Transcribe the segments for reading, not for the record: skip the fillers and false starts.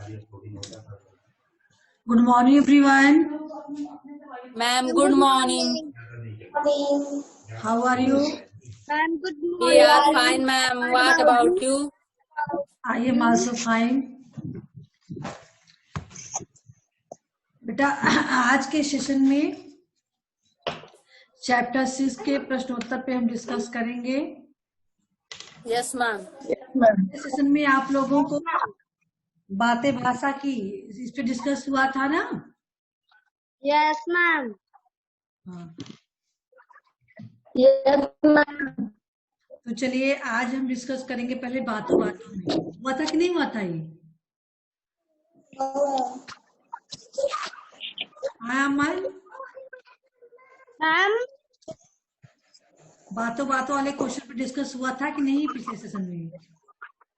Good morning, everyone. Ma'am, good morning. How are you? Ma'am, good We morning. are fine, ma'am. What about you? I am also fine. बेटा आज के session में chapter 6 के प्रश्नोत्तर पे हम discuss करेंगे। Yes, ma'am. इस सेशन में आप लोगों को बातें भाषा की इस पे डिस्कस हुआ था ना? Yes, ma'am. हाँ, Yes, ma'am. तो चलिए आज हम डिस्कस करेंगे पहले बातों बातों में। हुआ था कि नहीं हुआ था ये? हाँ अमन, Ma'am, बातों बातों वाले क्वेश्चन पे डिस्कस हुआ था कि नहीं पिछले सेशन में?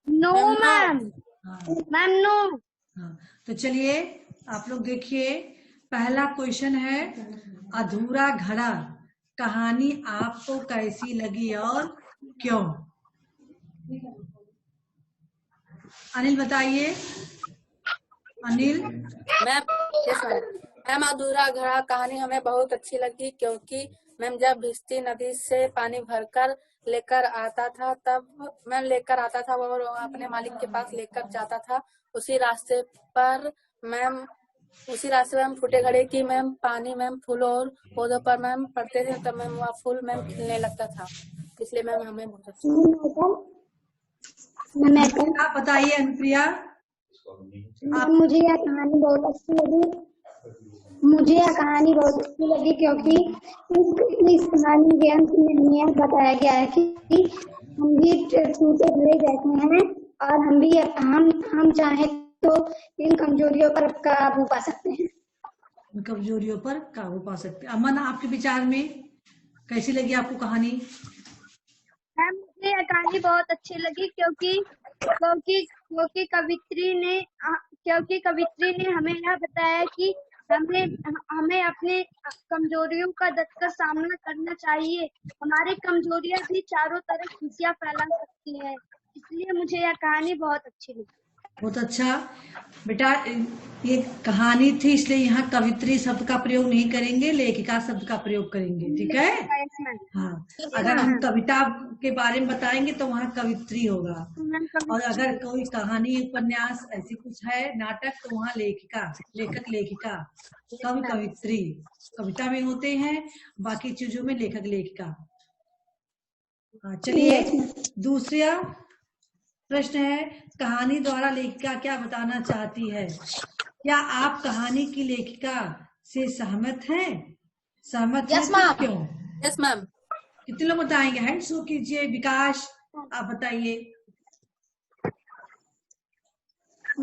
no, ma'am. हाँ Ma'am, no. हाँ, तो चलिए आप लोग देखिए, पहला क्वेश्चन है अधूरा घड़ा कहानी आपको कैसी लगी और क्यों? अनिल बताइए। Anil, ma'am, yes, ma'am. Ma'am, अधूरा घड़ा कहानी हमें बहुत अच्छी लगी क्योंकि मैम जब भिस्ती नदी से पानी भरकर लेकर आता था तब मैम लेकर आता था और अपने मालिक के पास लेकर जाता था। उसी रास्ते पर मैम फूटे घड़े की मैम पानी मैम फूलों और पौधों पर मैम पड़ते थे तब मैम वह फूल मैम खिलने लगता था, इसलिए मैम हमें बहुत अच्छा आप बताइए अनुप्रिया। मुझे यह कहानी बहुत अच्छी लगी क्योंकि इस कहानी के अंत में यह बताया गया है कि हम भी टूटे घड़े जैसे हैं और हम चाहे तो इन कमजोरियों पर काबू पा सकते हैं। कमजोरियों पर काबू पा सकते हैं। अमन, आपके विचार में कैसी लगी आपको कहानी? मैम, मुझे यह कहानी बहुत अच्छी लगी क्योंकि कवित्री ने हमें यह बताया कि हमें अपने कमजोरियों का डटकर सामना करना चाहिए। हमारी कमजोरियां भी चारों तरफ खुशियां फैला सकती है, इसलिए मुझे यह कहानी बहुत अच्छी लगी। बहुत अच्छा बेटा, ये कहानी थी इसलिए यहाँ कवित्री शब्द का प्रयोग नहीं करेंगे, लेखिका शब्द का प्रयोग करेंगे, ठीक है? हाँ, अगर हम कविता के बारे में बताएंगे तो वहाँ कवित्री होगा, और अगर कोई कहानी उपन्यास ऐसी कुछ है नाटक तो वहाँ लेखक लेखिका, कवि कवित्री कविता में होते हैं, बाकी चीजों में लेखक लेखिका। हाँ, चलिए दूसरा प्रश्न है, कहानी द्वारा लेखिका क्या बताना चाहती है? क्या आप कहानी की लेखिका से सहमत हैं? सहमत हैं तो क्यों? Yes ma'am. कितने लोग बताएंगे? हैंड शो कीजिए। विकास, आप बताइए।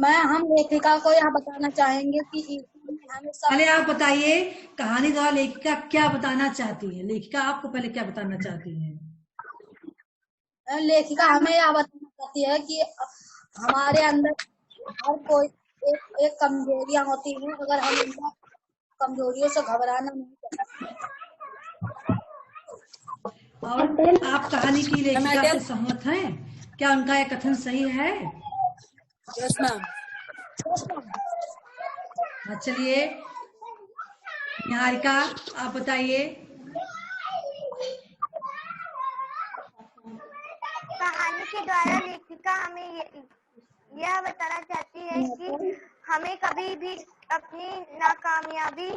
हम लेखिका को यह बताना चाहेंगे कि पहले आप बताइए, कहानी द्वारा लेखिका क्या बताना चाहती है? लेखिका आपको पहले क्या बताना चाहती है? लेखिका हमें यह बताना चाहती है कि हमारे अंदर हर कोई एक कमजोरियां होती हैं, अगर हम इन कमजोरियों से घबराना नहीं चाहिए। और आप कहानी की लेखिका से सहमत हैं? क्या उनका यह कथन सही है? Yes ma'am. चलिए निहारिका, आप बताइए। कहानी के द्वारा लेखिका हमें यह बताना चाहती है कि हमें कभी भी अपनी नाकामयाबी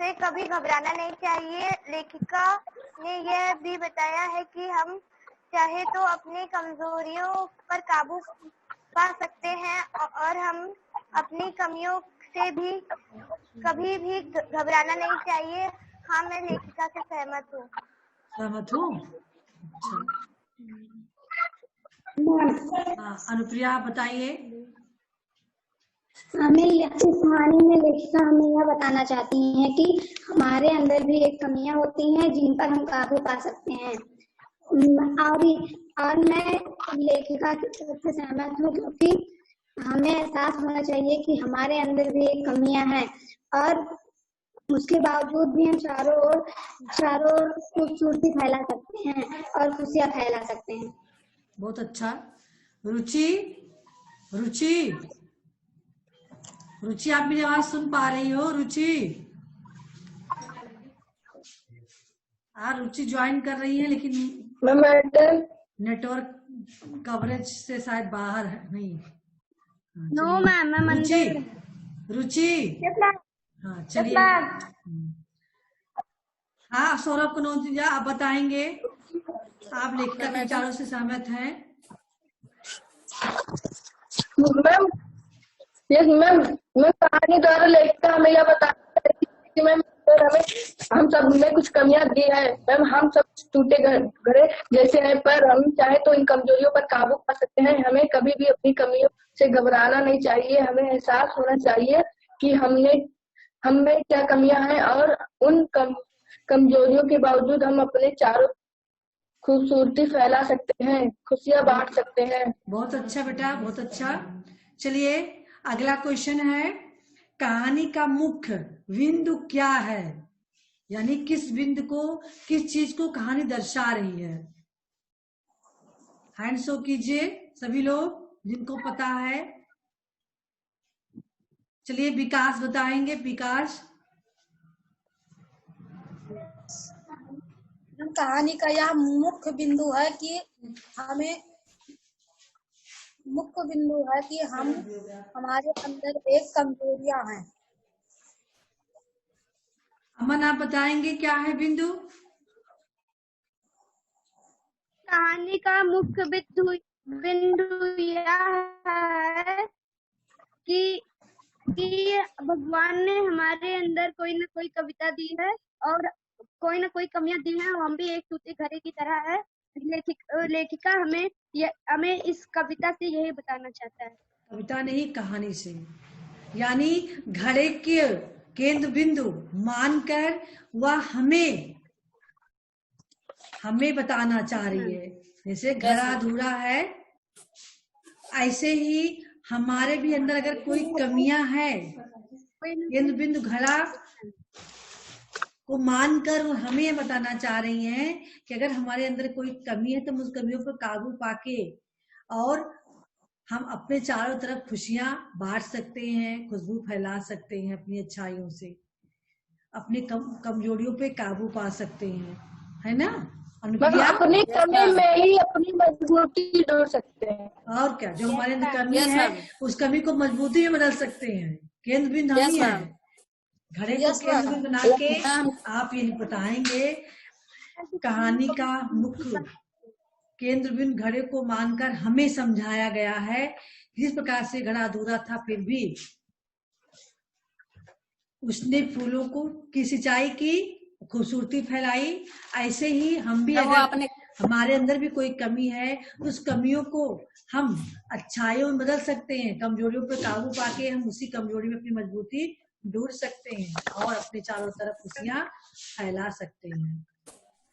से कभी घबराना नहीं चाहिए। लेखिका ने यह भी बताया है कि हम चाहे तो अपनी कमजोरियों पर काबू पा सकते हैं और हम अपनी कमियों से भी कभी भी घबराना नहीं चाहिए। हाँ, मैं लेखिका से सहमत हूँ। सहमत हूँ। अनुप्रिया, आप बताइए। इस कहानी में लेखिका हमें यह बताना चाहती हैं कि हमारे अंदर भी एक कमियां होती हैं जिन पर हम काबू पा सकते हैं। और मैं लेखिका की तरफ से सहमत हूँ क्योंकि हमें एहसास होना चाहिए कि हमारे अंदर भी एक कमियां हैं और उसके बावजूद भी हम चारों ओर खूबसूरती फैला सकते हैं और खुशियां फैला सकते हैं। बहुत अच्छा। रुचि, रुचि, आप मेरी आवाज सुन पा रही हो? रुचि, रुचि ज्वाइन कर रही है लेकिन मैडम नेटवर्क कवरेज से शायद बाहर है। नहीं, नो मैम, मैं रुचि, मंदिर। रुचि, हाँ चलिए। हाँ, सौरभ कनौजिया आप बताएंगे, आप लेखिका के विचारों से सहमत हैं? मैम, यस मैम, मैं कहानी द्वारा लेखिका हमें यह बताना चाहती है कि मैम हमें हम सब में कुछ कमियां दी है। मैम हम सब टूटे घड़े जैसे हैं, पर हम चाहे तो इन कमजोरियों पर काबू पा सकते हैं। हमें कभी भी अपनी कमियों से घबराना नहीं चाहिए। हमें एहसास होना चाहिए कि हमें क्या कमियां हैं और उन कमजोरियों के बावजूद हम अपने चारों खूबसूरती फैला सकते हैं, खुशियां बांट सकते हैं। बहुत अच्छा बेटा, बहुत अच्छा। चलिए अगला क्वेश्चन है, कहानी का मुख्य बिंदु क्या है? यानी किस बिंदु को, किस चीज को कहानी दर्शा रही है? हैंड शो कीजिए सभी लोग जिनको पता है। चलिए विकास बताएंगे। विकास, कहानी का यह मुख्य बिंदु है कि हम हमारे अंदर एक कमजोरियां हैं। अमन आप बताएंगे क्या है बिंदु? कहानी का मुख्य बिंदु यह है कि भगवान ने हमारे अंदर कोई न कोई कविता दी है और कोई न कोई कमियां दी हैं। हम भी एक टूटे घड़े की तरह है। लेखिका हमें इस कविता से यही बताना चाहता है। कविता नहीं, कहानी से। यानी घड़े के केंद्र बिंदु मानकर वह हमें बताना चाह रही है। जैसे घड़ा अधूरा है, ऐसे ही हमारे भी अंदर अगर कोई कमियां है, केंद्र बिंदु घड़ा को मानकर वो हमें बताना चाह रही हैं कि अगर हमारे अंदर कोई कमी है तो उस कमियों पर काबू पाके और हम अपने चारों तरफ खुशियां बांट सकते हैं, खुशबू फैला सकते हैं अपनी अच्छाइयों से, अपनी कमजोरियों पे काबू पा सकते हैं, है ना? अपनी कमी में ही अपनी मजबूती ढूंढ सकते हैं। और क्या, जो हमारे अंदर कमी है उस कमी को मजबूती में बदल सकते हैं। केंद्र बिंदु हम ही है। घड़े को केंद्र बिंदु बना के आप ये बताएंगे कहानी का मुख्य केंद्र बिंदु घड़े को मानकर हमें समझाया गया है। जिस प्रकार से घड़ा अधूरा था फिर भी उसने फूलों की सिंचाई की, खूबसूरती फैलाई, ऐसे ही हम भी अगर हमारे अंदर भी कोई कमी है उस कमियों को हम अच्छाइयों में बदल सकते हैं। कमजोरियों पर काबू पाके हम उसी कमजोरी में अपनी मजबूती ढूंढ सकते हैं और अपने चारों तरफ खुशियां फैला सकते हैं।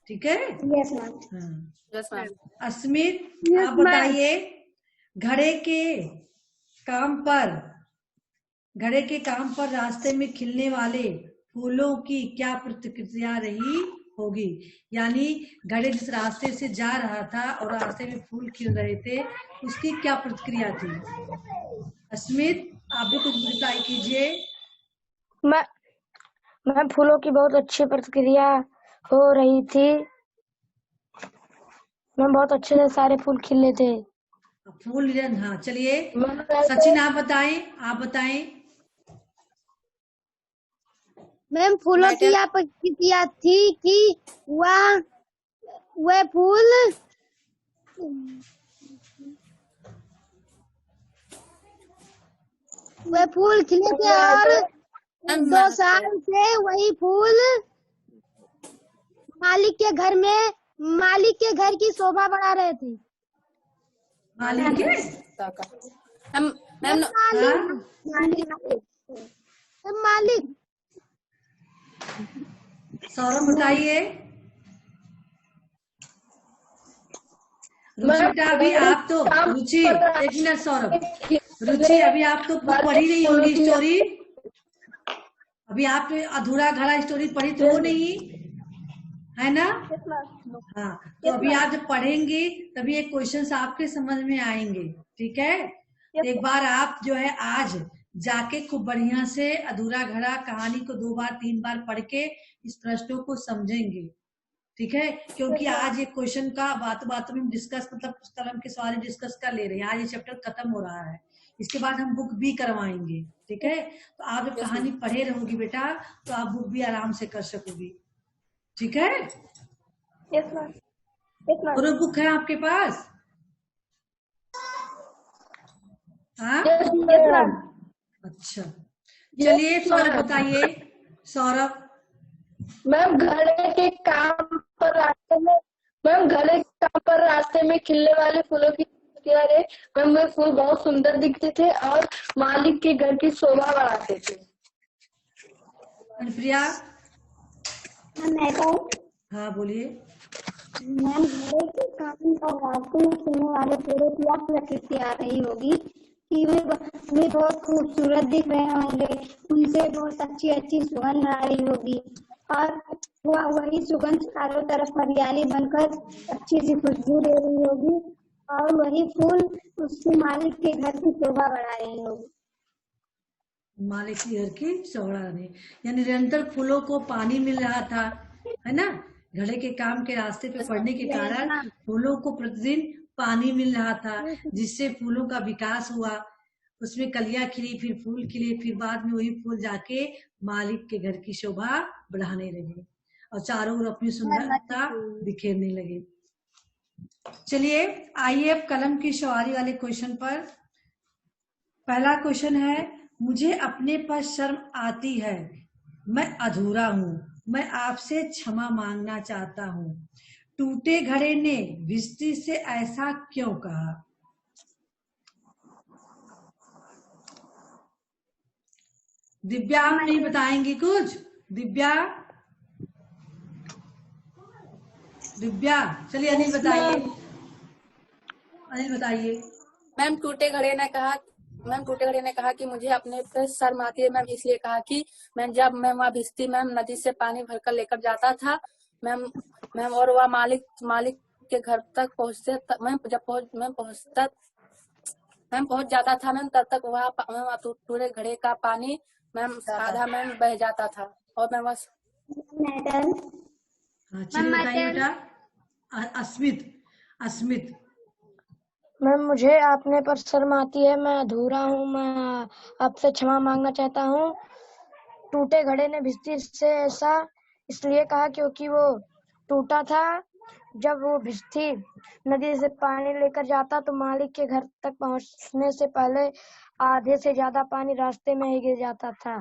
ठीक है? Yes ma'am. हाँ। अस्मित आप बताइए, घड़े के काम पर रास्ते में खिलने वाले फूलों की क्या प्रतिक्रिया रही होगी? यानी घड़े जिस रास्ते से जा रहा था और रास्ते में फूल खिल रहे थे, उसकी क्या प्रतिक्रिया थी? अस्मित आप भी कुछ रिप्लाई कीजिए। मैं फूलों की बहुत अच्छी प्रतिक्रिया हो रही थी। मैं बहुत अच्छे से सारे फूल खिले थे। फूल, हाँ चलिए सचिन आप बताएं। मैम फूलों की यह प्रतिक्रिया थी कि वह फूल खिले थे और 2 साल से वही फूल मालिक के घर की शोभा बढ़ा रहे थे। मालिक सौरभ बताइए। अभी आप तो रुचि, एक मिनट सौरभ, रुचि अभी आप तो पढ़ी नहीं होगी स्टोरी। अभी आप अधूरा घड़ा स्टोरी पढ़ी तो हो नहीं, है ना? हाँ, तो अभी आप जब पढ़ेंगे तभी ये क्वेश्चंस आपके समझ में आएंगे। ठीक है? एक बार आप जो है आज जाके खूब बढ़िया से अधूरा घड़ा कहानी को 2 बार 3 बार पढ़ के इस प्रश्नों को समझेंगे, ठीक है। क्योंकि आज ये क्वेश्चन का बातों में हम डिस्कस, मतलब कलम के सवाल डिस्कस कर ले रहे हैं। आज ये चैप्टर खत्म हो रहा है, इसके बाद हम बुक भी करवाएंगे, ठीक है। तो आप जब कहानी पढ़े रहोगी बेटा तो आप बुक भी आराम से कर सकोगी, ठीक है। Yes ma'am. और बुक है आपके पास? हाँ, अच्छा, चलिए सौरभ बताइए। सौरभ। मैम घड़े के काम पर रास्ते में, मैम घड़े के काम पर रास्ते में खिलने वाले फूलों की क्यारे, मैम वे फूल बहुत सुंदर दिखते थे और मालिक के घर की शोभा बढ़ाते थे। अनुप्रिया। मैं कहूँ? हाँ बोलिए। मैम घड़े के काम पर रास्ते में खिलने वाले फूलों की आप प्रकृति आ रही होगी कि वे बहुत खूबसूरत दिख रहे होंगे, उनसे बहुत अच्छी सुगंध आ रही होगी और वही सुगंध चारों तरफ हरियाली बनकर अच्छी सी खुशबू दे रही होगी और वही फूल उसके मालिक के घर की शोभा बढ़ा रही होगी। मालिक के घर की शोभा, यानी निरंतर फूलों को पानी मिल रहा था, है ना। घड़े के काम के रास्ते पे पड़ने के कारण फूलों को प्रतिदिन पानी मिल रहा था, जिससे फूलों का विकास हुआ, उसमें कलियां खिली, फिर फूल खिले, फिर बाद में वही फूल जाके मालिक के घर की शोभा बढ़ाने लगे और चारों ओर अपनी सुंदरता बिखेरने लगे। चलिए आइए अब कलम की सवारी वाले क्वेश्चन पर। पहला क्वेश्चन है, मुझे अपने पर शर्म आती है, मैं अधूरा हूँ, मैं आपसे क्षमा मांगना चाहता हूँ, टूटे घड़े ने भिश्ती से ऐसा क्यों कहा? दिव्या, आप नहीं बताएंगी कुछ? दिव्या। चलिए अनिल बताइए। मैम टूटे घड़े ने कहा कि मुझे अपने पर शर्म आती है मैम, इसलिए कहा कि मैम जब मैं वहाँ भिश्ती मैम नदी से पानी भरकर लेकर जाता था मैम और वह मालिक के घर तक पहुँचते, मैम पहुँच जाता था मैम, तब तक वहाँ टूटे घड़े का पानी मैम आधा मैम बह जाता था और मैं बस। बताइए बेटा। अस्मित। मैम मुझे अपने पर शर्म आती है, मैं अधूरा हूँ, मैं आपसे क्षमा मांगना चाहता हूँ, टूटे घड़े ने भिश्ती से ऐसा इसलिए कहा क्योंकि वो टूटा था, जब वो भिश्ती नदी से पानी लेकर जाता तो मालिक के घर तक पहुँचने से पहले आधे से ज्यादा पानी रास्ते में ही गिर जाता था।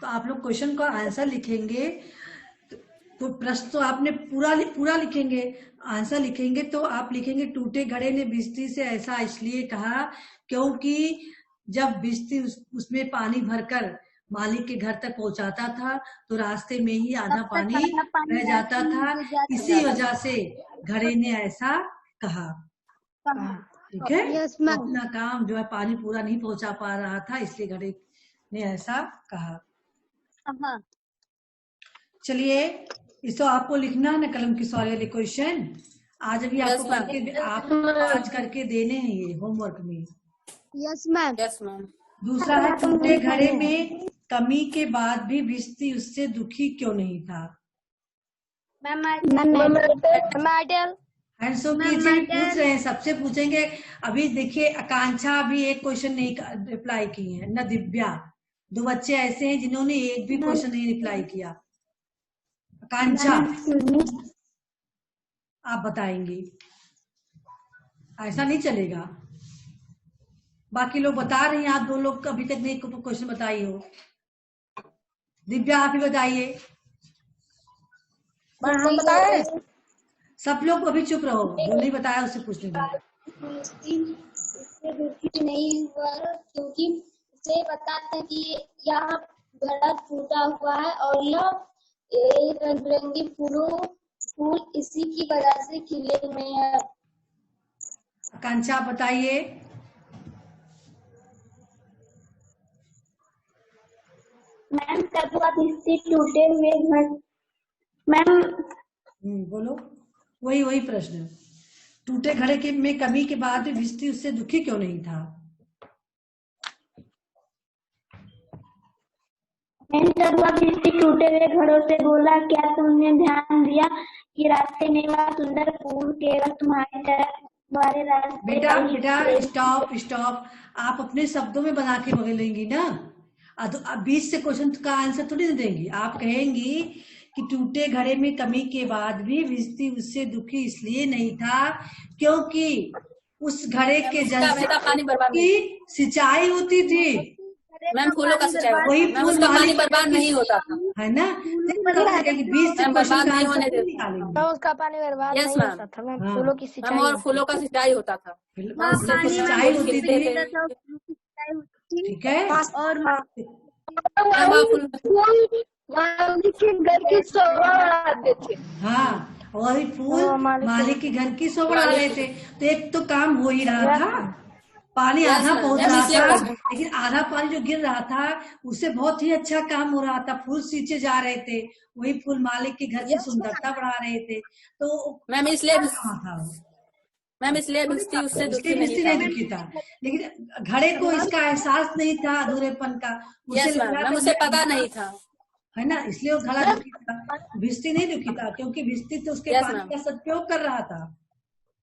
तो आप लोग क्वेश्चन का आंसर लिखेंगे, तो प्रश्न तो आपने पूरा लिखेंगे, आंसर लिखेंगे तो आप लिखेंगे टूटे घड़े ने भिश्ती से ऐसा इसलिए कहा क्योंकि जब भिश्ती उसमें पानी भरकर मालिक के घर तक पहुंचाता था तो रास्ते में ही आधा पानी रह जाता था, इसी वजह से घड़े ने ऐसा कहा, ठीक है। अपना काम जो है पानी पूरा नहीं पहुंचा पा रहा था, इसलिए घड़े ने ऐसा कहा। चलिए इसको आपको लिखना है ना कलम की सवारी वाले क्वेश्चन, आज अभी आपको आज करके देने हैं ये होमवर्क में। Yes ma'am. दूसरा है, टूटे घड़े में कमी के बाद भी भिश्ती उससे दुखी क्यों नहीं था? हैंड्स अप कीजिए, पूछ रहे हैं, सबसे पूछेंगे। अभी देखिए आकांक्षा भी एक क्वेश्चन नहीं रिप्लाई की है, न दिव्या, 2 बच्चे ऐसे हैं जिन्होंने एक भी क्वेश्चन नहीं रिप्लाई किया। आकांक्षा आप बताएंगी, ऐसा नहीं चलेगा। बाकी लोग बता रही हैं, आप 2 लोग अभी तक नहीं क्वेश्चन बताई हो। दिव्या आप ही बताइए। सब लोग अभी चुप रहो, जो नहीं बताया उससे पूछने दो। दुखी नहीं हुआ क्योंकि उसे पता था कि यह घड़ा टूटा हुआ है और यह रंग बिरंगी फूल इसी की वजह से खिले हुए हैं। आकांक्षा बताइए। मैम तब वह भिश्ती टूटे हुए घर। मैम बोलो, वही प्रश्न। टूटे घड़े में कमी के बाद भी भिश्ती उससे दुखी क्यों नहीं था? जब वह भित्ति टूटे हुए घरों से बोला, क्या तुमने ध्यान दिया कि रास्ते में वह सुंदर फूल केवल तुम्हारे रास्ते बेटा स्टॉप। आप अपने शब्दों में बना के बोलेंगी ना, अब बीच से क्वेश्चन का आंसर थोड़ी देंगी। आप कहेंगी कि टूटे घड़े में कमी के बाद भी भिस्ती उससे दुखी इसलिए नहीं था क्योंकि उस घड़े के जल की सिंचाई होती थी। मैम फूलों का सिंचाई, वही मैम उसका पानी बर्बाद नहीं होता था, है ना? बीच से बर्बाद नहीं होने देती, उसका पानी बर्बाद नहीं होता था मैम, फूलों की सिंचाई, और फूलों का सिंचाई होता था, सिंचाई होती थी, ठीक है। और मालिक के घर की शोभा बढ़ाते थे। हाँ, वही फूल मालिक के घर की शोभा बढ़ा रहे थे। तो एक तो काम हो ही रहा था, पानी आधा पहुंच रहा था, लेकिन आधा पानी जो गिर रहा था उससे बहुत ही अच्छा काम हो रहा था। फूल सींचे जा रहे थे, वही फूल मालिक के घर की सुंदरता बढ़ा रहे थे। तो मैम इसलिए भिस्ती उससे दुखी था, लेकिन घड़े को इसका एहसास नहीं था अधूरेपन का, उसे पता नहीं था, है ना? इसलिए वो घड़ा दुखी था, भिस्ती नहीं दुखी था, क्योंकि भिस्ती तो उसके पानी का सदुपयोग कर रहा था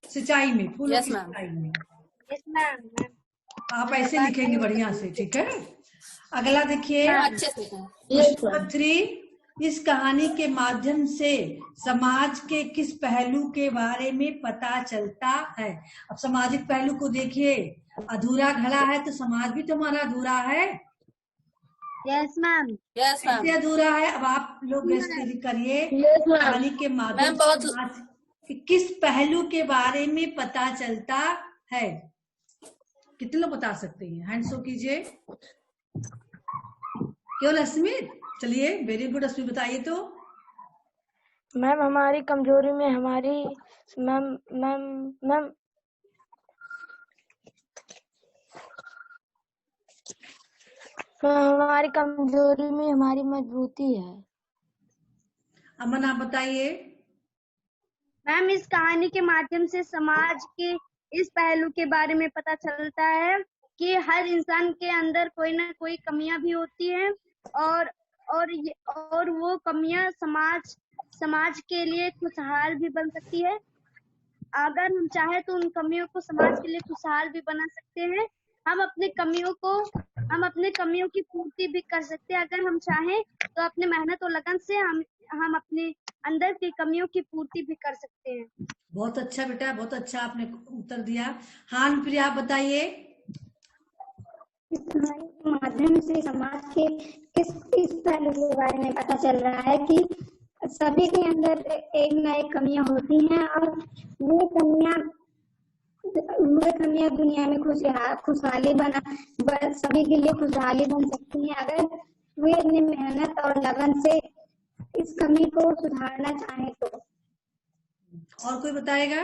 सिंचाई में, फूलों की सिंचाई में। आप ऐसे लिखेंगे बढ़िया से, ठीक है। अगला देखिए, अच्छे से 3, इस कहानी के माध्यम से समाज के किस पहलू के बारे में पता चलता है? अब सामाजिक पहलू को देखिए, अधूरा घड़ा है तो समाज भी तुम्हारा अधूरा है। यस मैम, कैसे अधूरा है? अब आप लोग करिए, कहानी के माध्यम से समाज के किस पहलू के बारे में पता चलता है? कितने लोग बता सकते हैं? हैंड शो कीजिए। केवल अस्मित, चलिए वेरी गुड। अस्मित बताइए तो। मैम हमारी कमजोरी में हमारी हमारी कमजोरी में हमारी मजबूती है। अमन आप बताइए। मैम इस कहानी के माध्यम से समाज के इस पहलू के बारे में पता चलता है कि हर इंसान के अंदर कोई ना कोई कमियां भी होती हैं, और वो कमियां समाज के लिए खुशहाल भी बन सकती है। अगर हम चाहे तो उन कमियों को समाज के लिए खुशहाल भी बना सकते हैं। हम अपने कमियों की पूर्ति भी कर सकते हैं। अगर हम चाहें तो अपने मेहनत और लगन से हम अपने अंदर की कमियों की पूर्ति भी कर सकते हैं। बहुत अच्छा बेटा, बहुत अच्छा आपने उत्तर दिया। हाँ प्रिया आप बताइए। इस कहानी के माध्यम से समाज के किस पहलू के बारे में पता चल रहा है कि सभी के अंदर एक न एक कमियां होती हैं, और वो कमियां दुनिया में खुशहाली सभी के लिए खुशहाली बन सकती हैं, अगर वे अपनी मेहनत और लगन से इस कमी को सुधारना चाहें तो। और कोई बताएगा?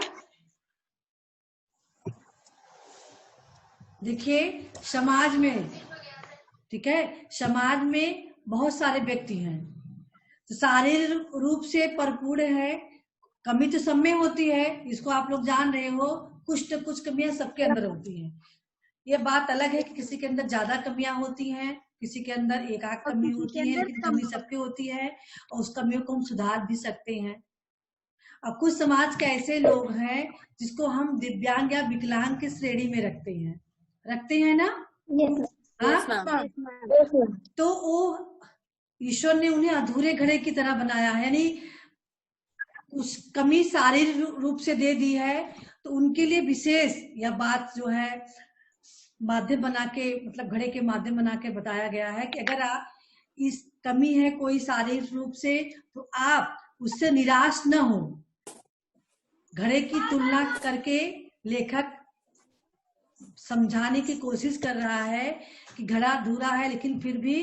देखिए समाज में, ठीक है, समाज में बहुत सारे व्यक्ति हैं तो शारीरिक रूप से परिपूर्ण है। कमी तो सब में होती है, इसको आप लोग जान रहे हो। कुछ न कुछ कमियां सबके अंदर होती हैं। ये बात अलग है कि किसी के अंदर ज्यादा कमियां होती हैं, किसी के अंदर एक आध कमी होती है, लेकिन कमी सबकी होती है और उस कमियों को हम सुधार भी सकते हैं। अब कुछ समाज के ऐसे लोग हैं जिसको हम दिव्यांग या विकलांग की श्रेणी में रखते हैं ना? हाँ? तो वो ईश्वर ने उन्हें अधूरे घड़े की तरह बनाया है, यानी उस कमी शारीरिक रूप से दे दी है, तो उनके लिए विशेष यह बात जो है माध्यम बना के, मतलब घड़े के माध्यम बना के बताया गया है कि अगर आप इस कमी है कोई शारीरिक रूप से, तो आप उससे निराश न हो। घड़े की तुलना करके लेखक समझाने की कोशिश कर रहा है कि घड़ा अधूरा है लेकिन फिर भी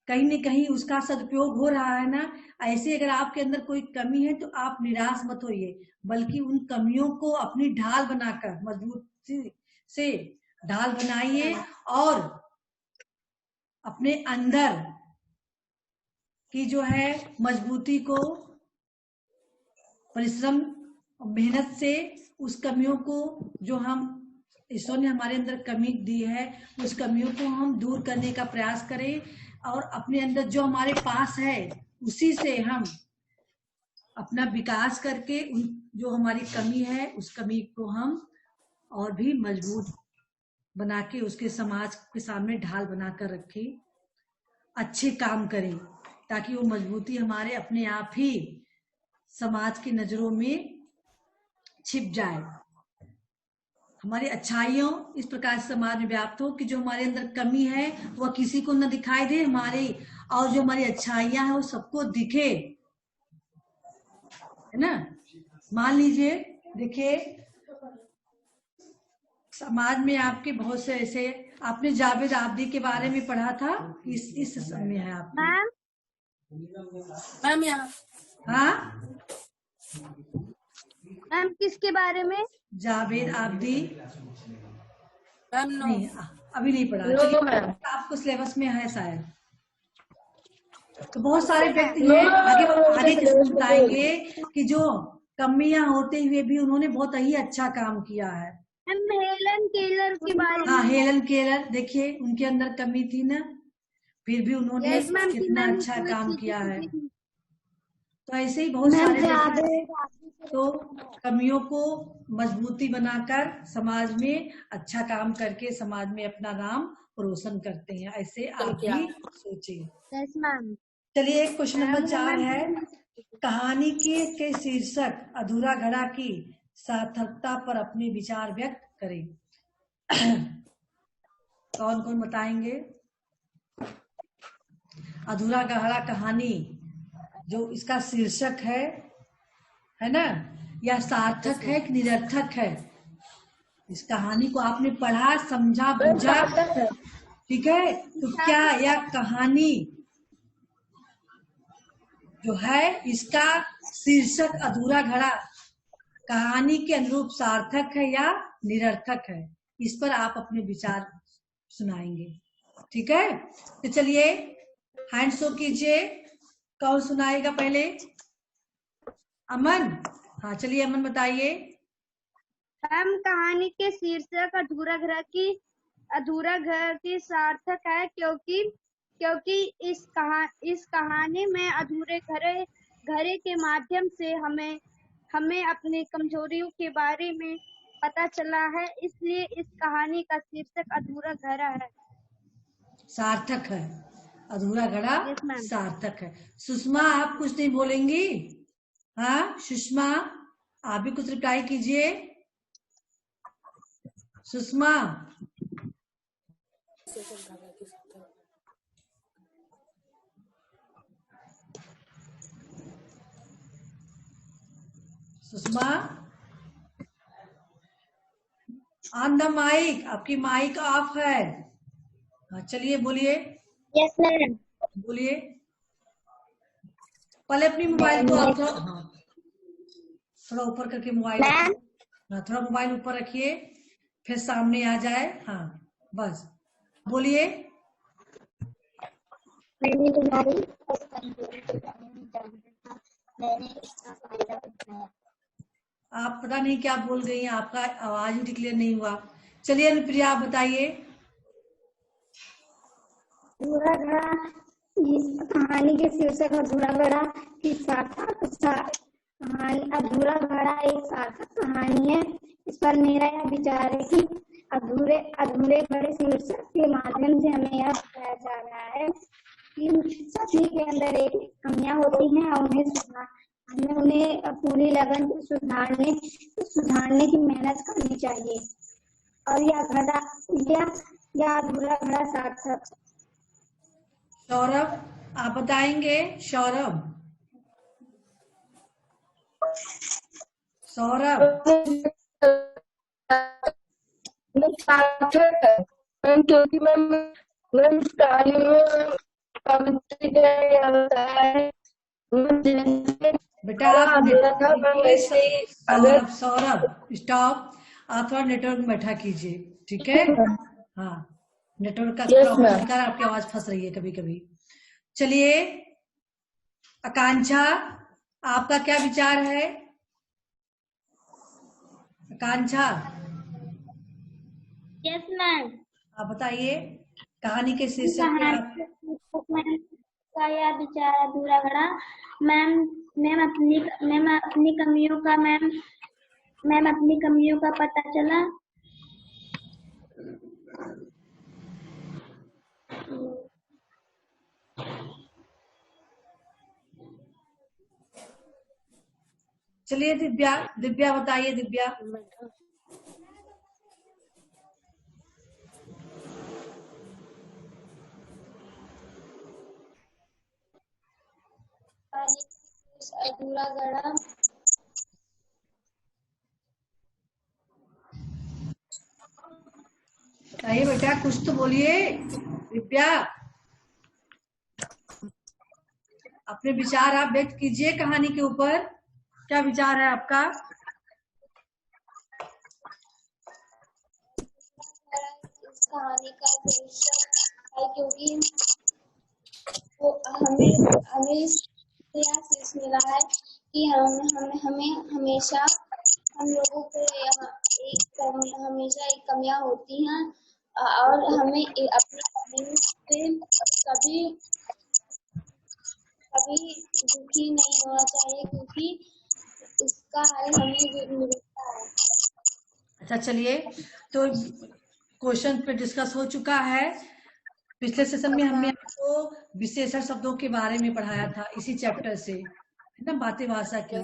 कहीं न कहीं उसका सदुपयोग हो रहा है ना। ऐसे अगर आपके अंदर कोई कमी है तो आप निराश मत होइए, बल्कि उन कमियों को अपनी ढाल बनाकर मजबूती से ढाल बनाइए और अपने अंदर की जो है मजबूती को परिश्रम और मेहनत से उस कमियों को जो हम ईश्वर ने हमारे अंदर कमी दी है, उस कमियों को हम दूर करने का प्रयास करें। और अपने अंदर जो हमारे पास है उसी से हम अपना विकास करके उन जो हमारी कमी है उस कमी को हम और भी मजबूत बना के उसके समाज के सामने ढाल बनाकर रखें, अच्छे काम करें ताकि वो मजबूती हमारे अपने आप ही समाज की नजरों में छिप जाए। हमारी अच्छाइयों इस प्रकार से समाज में व्याप्त हो कि जो हमारे अंदर कमी है वह किसी को न दिखाई दे हमारी, और जो हमारी अच्छाइयां हैं वो सबको दिखे, है ना। मान लीजिए, देखिए समाज में आपके बहुत से ऐसे, आपने जावेद आबदी के बारे में पढ़ा था, इस समय है आप मैम यहाँ। हाँ मैम किसके बारे में? जावेद आबदी मैम नो। नहीं, अभी नहीं पढ़ा। चलिए आपको सिलेबस में है शायद। तो बहुत सारे व्यक्ति हैं आगे बताएंगे कि जो कमियां होते हुए भी उन्होंने बहुत ही अच्छा काम किया है। हेलन केलर के बारे में। हाँ, हेलन केलर, देखिए उनके अंदर कमी थी ना, फिर भी उन्होंने कितना अच्छा काम किया है। तो ऐसे ही बहुत सारे तो कमियों को मजबूती बनाकर समाज में अच्छा काम करके समाज में अपना नाम रोशन करते हैं। ऐसे आप भी सोचिए। चलिए, क्वेश्चन नंबर 4 है, कहानी के शीर्षक अधूरा घड़ा की सार्थकता पर अपने विचार व्यक्त करें। कौन कौन बताएंगे? अधूरा घड़ा कहानी जो इसका शीर्षक है ना, या सार्थक है कि निरर्थक है? इस कहानी को आपने पढ़ा, समझा, बुझा, ठीक है? तो क्या यह कहानी जो है इसका शीर्षक अधूरा घड़ा कहानी के अनुरूप सार्थक है या निरर्थक है? इस पर आप अपने विचार सुनाएंगे, ठीक है? तो चलिए हैंड शो कीजिए, कौन सुनाएगा पहले? अमन। हाँ चलिए अमन बताइए। हम कहानी के शीर्षक अधूरा घर की सार्थक है क्योंकि इस कहानी में अधूरे घरे के माध्यम से हमें अपनी कमजोरियों के बारे में पता चला है, इसलिए इस कहानी का शीर्षक अधूरा घड़ा है। सार्थक है, अधूरा घड़ा सार्थक है। सुषमा आप कुछ नहीं बोलेंगी? हाँ सुषमा, आप भी कुछ रिप्लाई कीजिए। Sushma. Sushma on the mic, आपकी माइक ऑफ है। हाँ चलिए बोलिए। Yes ma'am. बोलिए। पहले अपनी मोबाइल को आप थोड़ा ऊपर करके मोबाइल, हाँ थोड़ा मोबाइल ऊपर रखिए, फिर सामने आ जाए। हाँ बस बोलिए। आप पता नहीं क्या बोल गई हैं, आपका आवाज ही क्लियर नहीं हुआ। चलिए अनुप्रिया आप बताइए। अधूरा घड़ा, इस कहानी के शीर्षक अधूरा घड़ा की सार्थक अधूरा घड़ा एक सार्थक कहानी है। इस पर मेरा यह विचार है कि अधूरे घड़े शीर्षक के माध्यम से हमें यह बताया जा रहा है कि सभी के अंदर एक कमियां होती हैं और हमें उन्हें पूरी लगन से सुधारने की मेहनत करनी चाहिए, और यह अधूरा घड़ा सार्थक। सौरभ आप बताएंगे? सौरभ क्योंकि मैम इस कहानी में बेटा सौरभ स्टॉप, आप थोड़ा नेटवर्क में बैठा कीजिए, ठीक है? हाँ नेटवर्क का प्रॉब्लम कर, आपकी आवाज फंस रही है कभी कभी। चलिए आकांक्षा, आपका क्या विचार है? आकांक्षा। Yes ma'am. आप बताइए। कहानी के शीर्षक पे आप मैम का यह विचार अधूरा खड़ा। मैम मैम अपनी कमियों का पता चला। चलिए दिव्या बताइए दिव्या। अधूरा गढ़ा। बताइए बेटा, कुछ तो बोलिए दिव्या। अपने विचार आप व्यक्त कीजिए कहानी के ऊपर। क्या विचार है आपका? इस कहानी का शीर्षक है क्योंकि हमें यह सीख मिला है कि हमें हमेशा हम लोगों को हमेशा एक कमियां होती हैं और हमें अपनी कमियों से कभी दुखी नहीं होना चाहिए क्योंकि उसका हल हमें मिलता है। अच्छा चलिए, तो क्वेश्चन पे डिस्कस हो चुका है। पिछले सेशन में हमने आपको विशेषण शब्दों के बारे में पढ़ाया था इसी चैप्टर से, है ना, बातें भाषा की।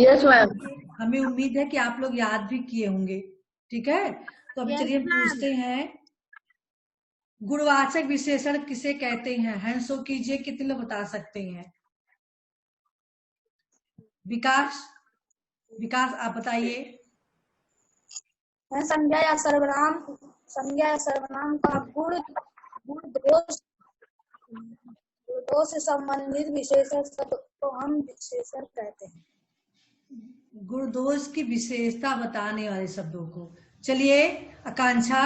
Yes ma'am. हमें उम्मीद है कि आप लोग याद भी किए होंगे। ठीक है, तो अभी चलिए हम पूछते हैं, गुणवाचक विशेषण किसे कहते हैं? हैंड्स अप कीजिए, कितने लोग बता सकते हैं? विकास आप बताइए। संज्ञा या सर्वनाम का गुण दोष से संबंधित विशेषण शब्द को हम विशेषण कहते हैं। गुण दोष की विशेषता बताने वाले शब्दों को। चलिए आकांक्षा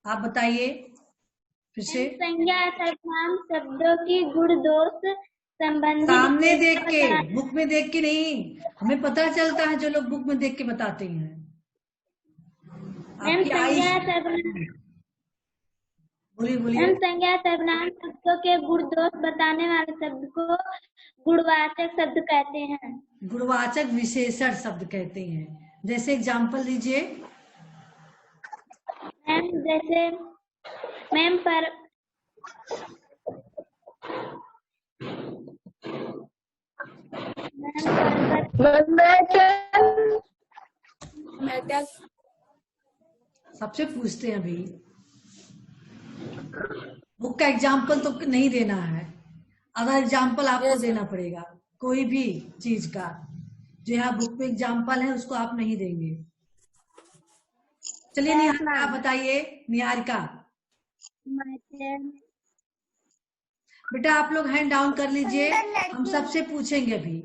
आप बताइए फिर से। संज्ञा या सर्वनाम शब्दों की गुण दोष संबंधित सामने देख के, बुक में देख के नहीं, हमें पता चलता है जो लोग बुक में देख के बताते हैं। आपकी आई बोलिए। संज्ञा सर्वनाम शब्दों के गुण दोष बताने वाले शब्द को गुणवाचक शब्द कहते हैं। गुणवाचक विशेषण शब्द कहते हैं। जैसे एग्जाम्पल दीजिए। मैम जैसे मैम पर सबसे पूछते हैं अभी, बुक का एग्जाम्पल तो नहीं देना है, अगर एग्जाम्पल आपको देना पड़ेगा कोई भी चीज का। जो यहाँ बुक में एग्जाम्पल है उसको आप नहीं देंगे। चलिए निहारिका आप बताइए। निहारिका बेटा, आप लोग हैंड डाउन कर लीजिए, हम सबसे पूछेंगे अभी।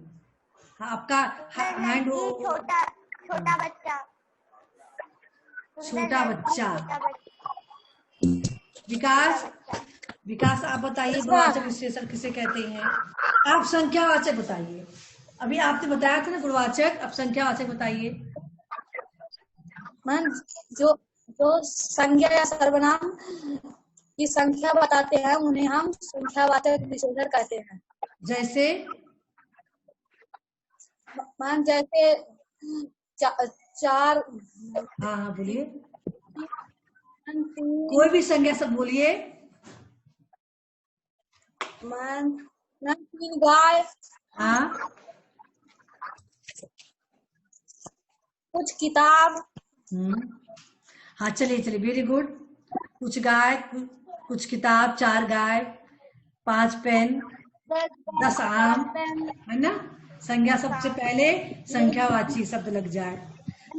आपका हैंड हो। छोटा बच्चा। विकास आप बताइए, गुणवाचक विशेषण किसे कहते हैं? आप संख्यावाचक बताइए। अभी आपने बताया था ना गुणवाचक, अब संख्यावाचक बताइए। मैम जो संज्ञा या सर्वनाम की संख्या बताते हैं उन्हें हम संख्यावाचक विशेषण कहते हैं। जैसे मैम जैसे चार। हाँ बोलिए, कोई भी संज्ञा सब बोलिए। मैम 3 गाय। हाँ, कुछ किताब। हाँ चलिए वेरी गुड। कुछ गाय, कुछ किताब, 4 गाय, 5 पेन, 10 आम, है ना। संज्ञा सबसे पहले संख्यावाची शब्द लग जाए।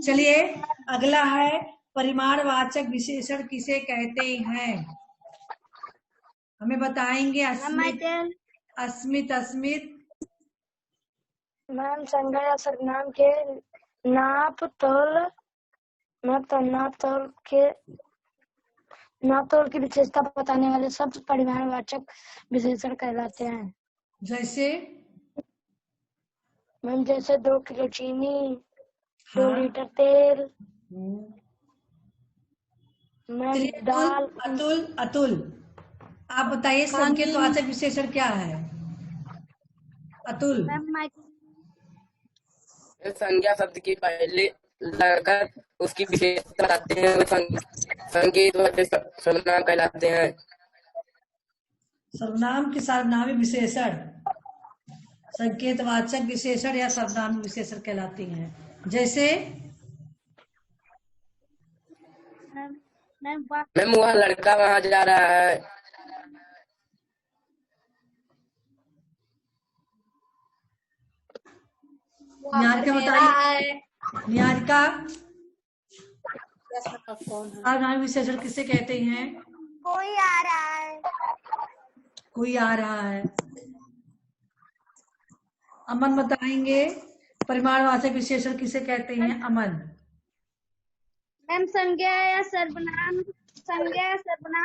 चलिए अगला है, परिमाणवाचक विशेषण किसे कहते हैं? हमें बताएंगे। अस्मित। मैम संज्ञा या सर्वनाम के नाप तोल की विशेषता बताने वाले शब्द परिमाणवाचक विशेषण कहलाते हैं। जैसे मैम जैसे 2 किलो चीनी, 2 लीटर तेल। मैम दाल। अतुल अतुल आप बताइए संकेतवाचक विशेषण क्या है? अतुल। संज्ञा शब्द के पहले लगाकर उसकी विशेषता बताते हैं, संकेतवाचक सर्वनाम कहलाते हैं। सर्वनाम की सार्वनामिक विशेषण संकेतवाचक विशेषण या सर्वनामिक विशेषण कहलाती हैं। जैसे मैम वह लड़का वहाँ जा रहा है। निहारिका बताइए। निहारिका सर्वनामिक विशेषण किसे कहते हैं? कोई आ रहा है। कोई आ रहा है। अमन बताएंगे परिमाणवाचक विशेषण किसे कहते हैं? अमन। मैम संज्ञा या सर्वनाम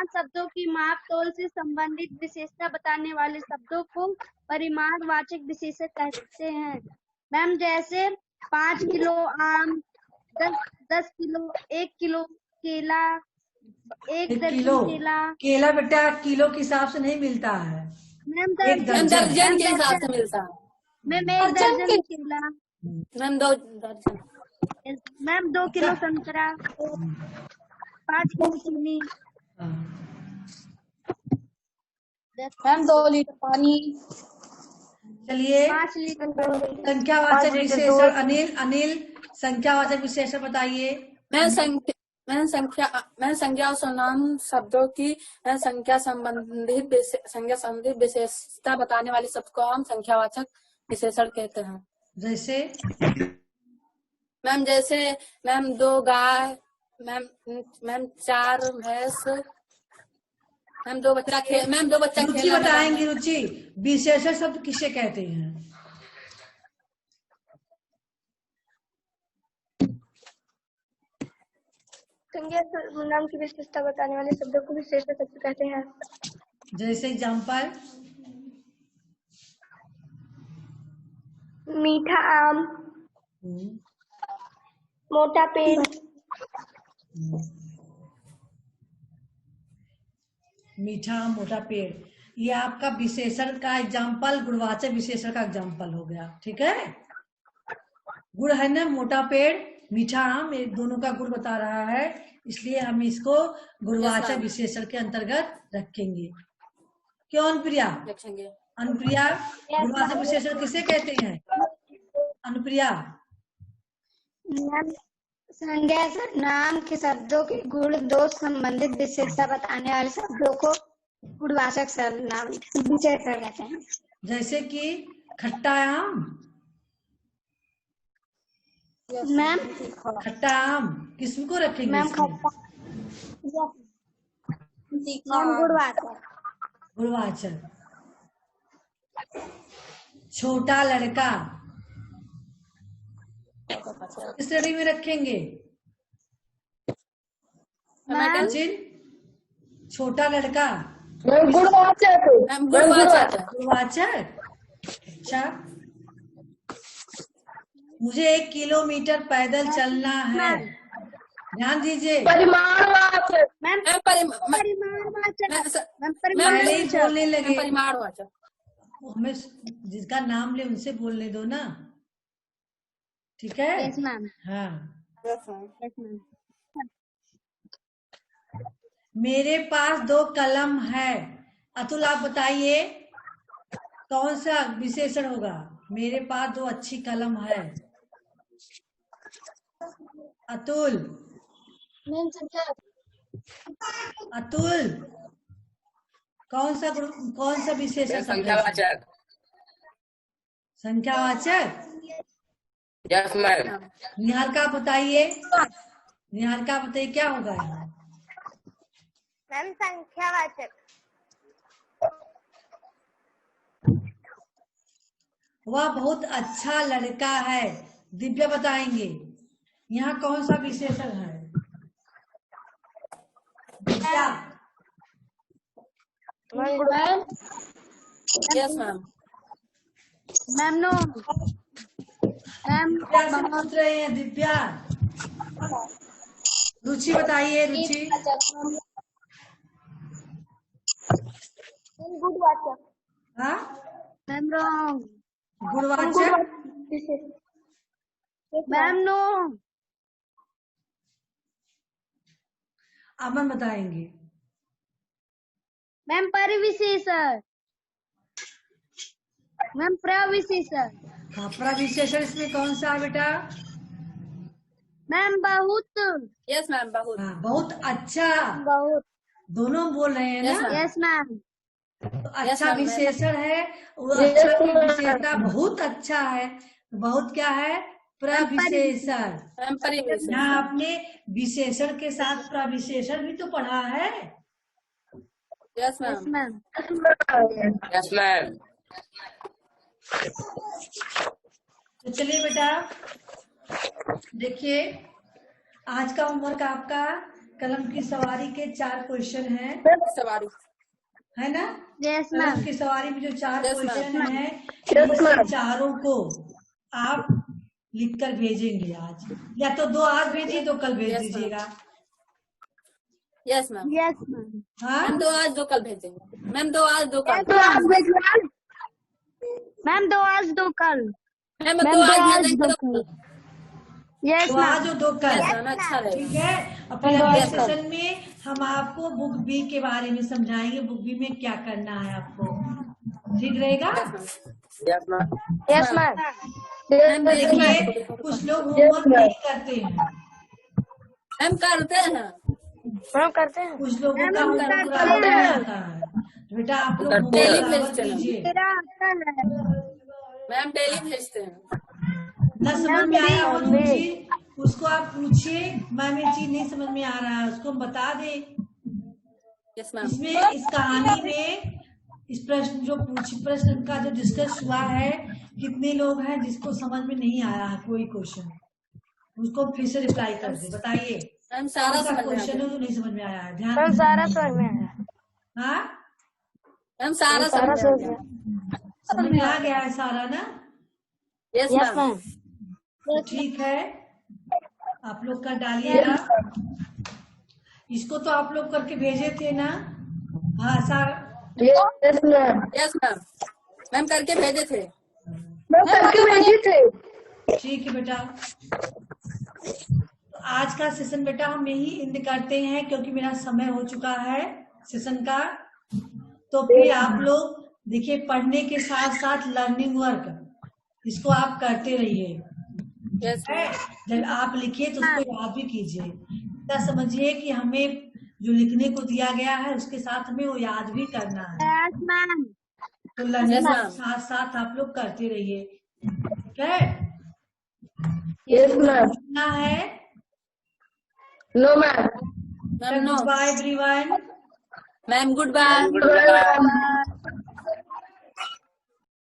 शब्दों की माप तोल से संबंधित विशेषता बताने वाले शब्दों को परिमाणवाचक विशेषण कहते हैं। मैम जैसे 5 किलो आम, 10 किलो, 1 किलो केला, 1 दर्जन केला। केला बेटा किलो के हिसाब से नहीं मिलता है, मैम एक दर्जन के हिसाब से मिलता है। मैम 1 दर्जन केला। मैम 2 दर्जन। मैम 2 किलो संतरा, 5 किलो चीनी। मैम 2 लीटर पानी। चलिए 5 लीटर। संख्यावाचक विशेषण अनिल संख्यावाचक विशेषण बताइए। मैं संज्ञा और सर्वनाम शब्दों की संख्या संबंधित विशेषता बताने वाले शब्द को हम संख्यावाचक विशेषण कहते हैं। जैसे मैम 2 गाय, मैम 4 भैंस, मैम 2 बच्चा रुचि बताएंगी। रुचि विशेषण शब्द किसे कहते हैं? संज्ञा सर्वनाम की विशेषता बताने वाले शब्दों को विशेषण शब्द कहते हैं। जैसे एग्जाम्पल मीठा आम, मोटा पेड़। मीठा मोटा पेड़, ये आपका विशेषण का एग्जाम्पल, गुणवाचक विशेषण का एग्जाम्पल हो गया। ठीक है, गुण है ना, मोटा पेड़ मीठा आम, ये दोनों का गुण बता रहा है, इसलिए हम इसको गुणवाचक विशेषण के अंतर्गत रखेंगे। क्यों अनुप्रिया? रखेंगे। अनुप्रिया गुणवाचक विशेषण किसे कहते हैं? अनुप्रिया संज्ञा सर्वनाम के शब्दों के गुण दोष संबंधित विशेषता बताने वाले शब्दों को गुणवाचक सर्वनाम विशेषण कहते हैं। जैसे कि खट्टा आम। मैम खट्टा आम किस्म को रखेंगे? मैम गुणवाचक। गुणवाचक। छोटा लड़का किस श्रेणी में रखेंगे? छोटा लड़का गुणवाचक। गुणवाचक। अच्छा, मुझे 1 किलोमीटर पैदल चलना है, ध्यान दीजिए। परिमाणवाचक। मैम पहले ही बोलने लगे, परिमाणवाचक। हमें जिसका नाम ले उनसे बोलने दो ना, ठीक है? Yes ma'am. हाँ, यस मैम। मेरे पास 2 कलम है। अतुल आप बताइए कौन सा विशेषण होगा? मेरे पास 2 अच्छी कलम है। अतुल अतुल कौन सा विशेषण? संख्यावाचक। संख्यावाचक। Yes ma'am. निहारिका बताइए, निहारिका बताइए क्या होगा यहाँ? मैम संख्यावाचक। वह बहुत अच्छा लड़का है। दिव्या बताएंगे यहाँ कौन सा विशेषण है? Divya. Yes ma'am. Ma'am no ma'am Divya से पूछ रहे हैं। दिव्या रुचि बताइए रुचि। गुडवाचक। हाँ मैम रॉन्ग। गुणवाचक। Ma'am no. अमन बताएंगे। मैम परिविशेषण। मैम प्रविशेषण। हाँ प्रविशेषण इसमें कौन सा है बेटा? मैम बहुत। यस मैम बहुत। हाँ बहुत अच्छा। बहुत। दोनों बोल रहे हैं Yes, ना? ma'am. Yes ma'am. तो अच्छा ma'am, विशेषण है, वो Yes, अच्छा की ma'am. विशेषता बहुत अच्छा है। बहुत क्या है? प्रविशेषण। मैम परिवेश। यहाँ आपने विशेषण के साथ प्रविशेषण भी तो पढ़ा है। Yes yes ma'am. Ma'am. Yes ma'am. तो चलिए बेटा देखिए, आज का होमवर्क आपका कलम की सवारी के 4 क्वेश्चन हैं, सवारी। है ना? यस कलम मैम। की सवारी में जो 4 Yes, क्वेश्चन ma'am. हैं, Yes, इसे ma'am. चारों को आप लिखकर भेजेंगे आज, या तो 2 आज भेजिए, 2 कल भेज Yes, ma'am. दीजिएगा। Yes ma'am. Yes ma'am. हाँ मैम 2 आज 2 कल भेजेंगे। मैम 2 आज 2 कल। मैम 2 आज 2 कल। मैम 2 आज भेजेंगे 2 कल। Yes 2 ma'am. आज और 2 कल। यस मैम अच्छा ठीक रहेगा। है। और फिर अगले Yes, ma'am. सेशन में हम आपको बुक बी के बारे में समझाएंगे, बुक बी में क्या करना है आपको। ठीक रहेगा? Yes ma'am. Yes ma'am. Yes, ma'am. Ma'am देखिए कुछ लोग होमवर्क नहीं करते हैं, मैम करते हैं। मैम करते हैं। कुछ लोगों का मैम, होमवर्क करते पूरा हैं। नहीं आता है। तो बेटा आप लोग करते हैं। होमवर्क बराबर भेजते हैं। कीजिए। मेरा आता है। मैम डेली भेजते हैं। न समझ में आया हो रुचि, उसको आप पूछिए, मैम ये चीज नहीं समझ में आ रहा है, उसको हम बता दे। Yes ma'am. इसमें इस कहानी में इस प्रश्न का जो डिस्कस हुआ है, कितने लोग हैं जिसको समझ में नहीं आया है कोई क्वेश्चन, उसको फिर से रिप्लाई कर दे। बताइए मैम सारा कौन सा समझ में आ क्वेश्चन है गया। जो नहीं समझ में आया है? ध्यान मैम दीजिए। सारा समझ में आया। हाँ मैम सारा सारा समझ में आ समझ गया। में। समझ में आ गया है सारा ना? Yes yes ma'am. मैम। तो ठीक है, आप लोग का डालिएगा। इसको तो आप लोग करके भेजे थे ना? हाँ सारा। Yes, ma'am. Yes ma'am. Ma'am करके भेजे थे। मैम करके भेजे थे। ठीक है बेटा, तो आज का सेशन बेटा हम यही एंड करते हैं, क्योंकि मेरा समय हो चुका है सेशन का। तो फिर आप लोग देखिए, पढ़ने के साथ साथ लर्निंग वर्क इसको आप करते रहिए। Yes ma'am. जब आप लिखिए तो उसको याद भी कीजिए। इतना समझिए कि हमें जो लिखने को दिया गया है उसके साथ हमें वो याद भी करना है। Yes ma'am. तो लर्निंग Yes, के ma'am. साथ साथ आप लोग करते रहिए। ठीक है? Yes, ma'am. पूछना है? No, ma'am. Ma'am no. Bye everyone. Ma'am good bye. Bye, ma'am.